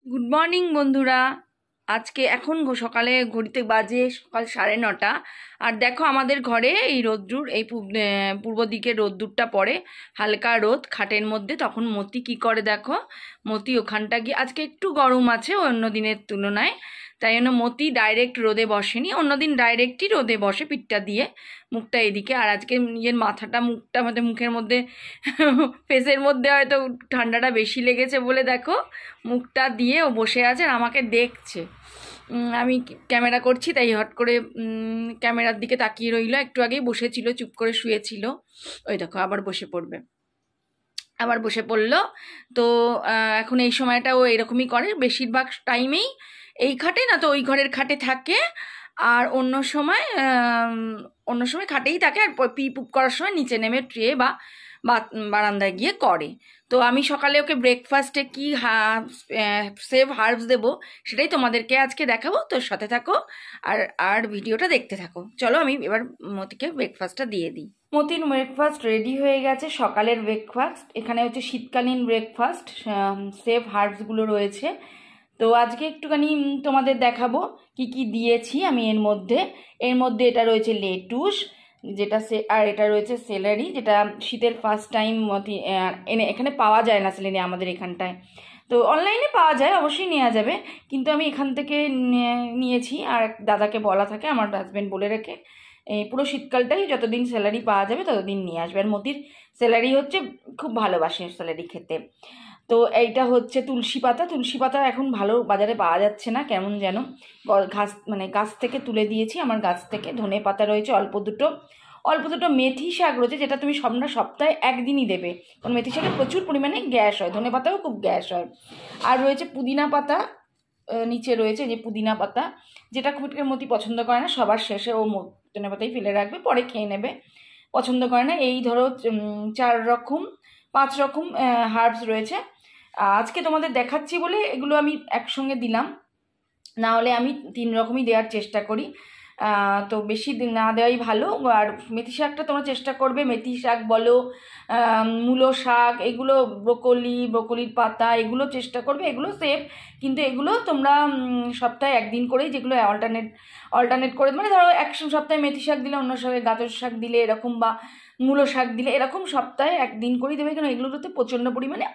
Good morning বন্ধুরা। আজকে এখন সকালে ঘড়িতে বাজে সকাল 9:30। আর দেখো আমাদের ঘরে এই রোদ্দুর এই পূর্ব দিকে রোদ্দুরটা পড়ে, হালকা রোদ খাটের মধ্যে। তখন মতি কি করে দেখো, মতি ওখানটা গিয়ে আজকে একটু গরম আছে অন্য দিনের তুলনায়, তাই জন্য মতি ডাইরেক্ট রোদে বসেনি। অন্যদিন ডাইরেক্টই রোদে বসে পিঠটা দিয়ে, মুখটা এদিকে। আর আজকে নিজের মাথাটা মুখটা আমাদের মুখের মধ্যে ফেসের মধ্যে হয়তো ঠান্ডাটা বেশি লেগেছে বলে দেখো মুখটা দিয়ে ও বসে আছে আর আমাকে দেখছে। আমি ক্যামেরা করছি তাই হট করে ক্যামেরার দিকে তাকিয়ে রইলো। একটু আগেই বসেছিল, চুপ করে শুয়েছিল, ওই দেখো আবার বসে পড়বে, আবার বসে পড়লো। তো এখন এই সময়টা ও এরকমই করে বেশিরভাগ টাইমেই, এই খাটে না তো ওই ঘরের খাটে থাকে। আর অন্য সময় খাটেই থাকে, আর পি পুপ করার সময় নিচে নেমে ট্রে বা বারান্দায় গিয়ে করে। তো আমি সকালে ওকে ব্রেকফাস্টে কি সেভ হার্বস দেবো সেটাই তোমাদেরকে আজকে দেখাবো। তোর সাথে থাকো আর আর ভিডিওটা দেখতে থাকো। চলো আমি এবার মতিকে ব্রেকফাস্টটা দিয়ে দিই। মতির ব্রেকফাস্ট রেডি হয়ে গেছে, সকালের ব্রেকফাস্ট। এখানে হচ্ছে শীতকালীন ব্রেকফাস্ট, সেভ হার্বসগুলো রয়েছে। তো আজকে একটুখানি তোমাদের দেখাবো কি কি দিয়েছি আমি এর মধ্যে এটা রয়েছে লেটুস, যেটা আর এটা রয়েছে সেলারি, যেটা শীতের ফার্স্ট টাইম এখানে পাওয়া যায় না সেলারি আমাদের এখানটায়। তো অনলাইনে পাওয়া যায়, অবশ্যই নেওয়া যাবে, কিন্তু আমি এখান থেকে নিয়েছি। আর দাদাকে বলা থাকে, আমার হাজব্যান্ড বলে রেখে, এই পুরো শীতকালটাই যতদিন স্যালারি পাওয়া যাবে ততদিন নিয়ে আসবে। আর মতির স্যালারি হচ্ছে খুব ভালোবাসে স্যালারি খেতে। তো এইটা হচ্ছে তুলসী পাতা। তুলসী পাতা এখন ভালো বাজারে পাওয়া যাচ্ছে না, কেমন যেন গাছ থেকে তুলে দিয়েছি, আমার গাছ থেকে। ধনে পাতা রয়েছে অল্প দুটো, মেথি শাক রয়েছে, যেটা তুমি সপ্তাহে একদিনই দেবে, কারণ মেথি শাকে প্রচুর পরিমাণে গ্যাস হয়, ধনে পাতাও খুব গ্যাস হয়। আর রয়েছে পুদিনা পাতা, নিচে রয়েছে যে পুদিনা পাতা, যেটা খুব একটা মতি পছন্দ করে না, সবার শেষে ও ধনে পাতাই ফেলে রাখবে, পরে খেয়ে নেবে, পছন্দ করে না। এই ধরো 5 রকম হার্বস রয়েছে। আজকে তোমাদের দেখাচ্ছি বলে এগুলো আমি একসঙ্গে দিলাম, না হলে আমি 3 রকমই দেওয়ার চেষ্টা করি। তো বেশি না দেওয়াই ভালো। আর মেথি শাকটা তোমরা চেষ্টা করবে, মেথি শাক বলো, মূলো শাক, এগুলো ব্রোকলির পাতা, এগুলো চেষ্টা করবে, এগুলো সেফ। কিন্তু এগুলো তোমরা সপ্তাহে একদিন করেই, যেগুলো অল্টারনেট করে, মানে ধরো এক সপ্তাহে মেথি শাক দিলে, অন্য সপ্তাহে গাজর শাক দিলে এরকম, বা মূলো শাক দিলে এরকম সপ্তাহে একদিন করেই দেবে, কারণ এগুলোতে প্রচণ্ড পরিমাণে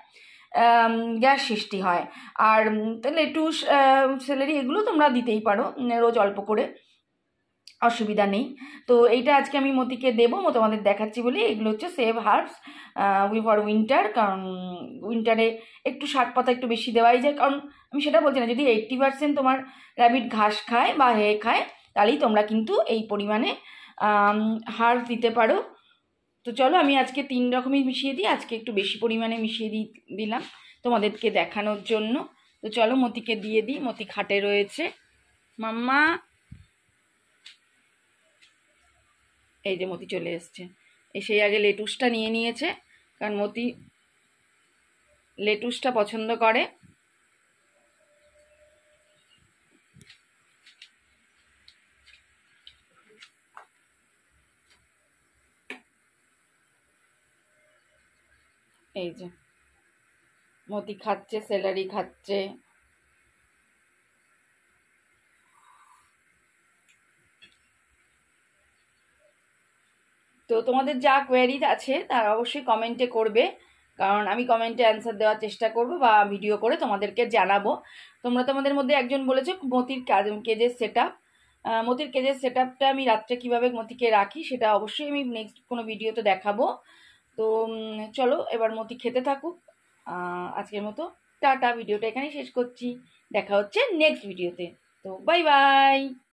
গ্যাস সৃষ্টি হয়। আর লেটুস, সেলারি, এগুলো তোমরা দিতেই পারো রোজ অল্প করে, অসুবিধা নেই। তো এইটা আজকে আমি মতিকে দেবো, তোমাদের দেখাচ্ছি বলে। এগুলো হচ্ছে সেভ হার্বস ফর উইন্টার, কারণ উইন্টারে একটু শাক পাতা একটু বেশি দেওয়াই যায়। কারণ আমি সেটা বলছি না, যদি 80% তোমার র্যাবিট ঘাস খায় বা খায়, তাহলেই তোমরা কিন্তু এই পরিমাণে হার্বস দিতে পারো। তো চলো আমি আজকে 3 রকমই মিশিয়ে দিই, আজকে একটু বেশি পরিমাণে মিশিয়ে দিলাম তোমাদেরকে দেখানোর জন্য। তো চলো মতিকে দিয়ে দিই, মতি খাটে রয়েছে। মাম্মা, এই যে মতি চলে এসছে, সেই আগে লেটুসটা নিয়ে নিয়েছে, কারণ মতি লেটুসটা পছন্দ করে। এই যে মতি খাচ্ছে, সেলারি খাচ্ছে। তো তোমাদের যা কোয়ারি আছে তার অবশ্যই কমেন্টে করবে, কারণ আমি কমেন্টে অ্যান্সার দেওয়ার চেষ্টা করব বা ভিডিও করে তোমাদেরকে জানাবো। তোমরা তোমাদের মধ্যে একজন বলেছো মতির কেজের সেট আপ, মতির কেজের সেট আপটা আমি রাত্রে কীভাবে মতিকে রাখি সেটা অবশ্যই আমি নেক্সট কোনো ভিডিওতে দেখাবো। তো চলো এবার মতি খেতে থাকুক। আজকের মতো টাটা, ভিডিওটা এখানেই শেষ করছি, দেখা হচ্ছে নেক্সট ভিডিওতে। তো বাই বাই।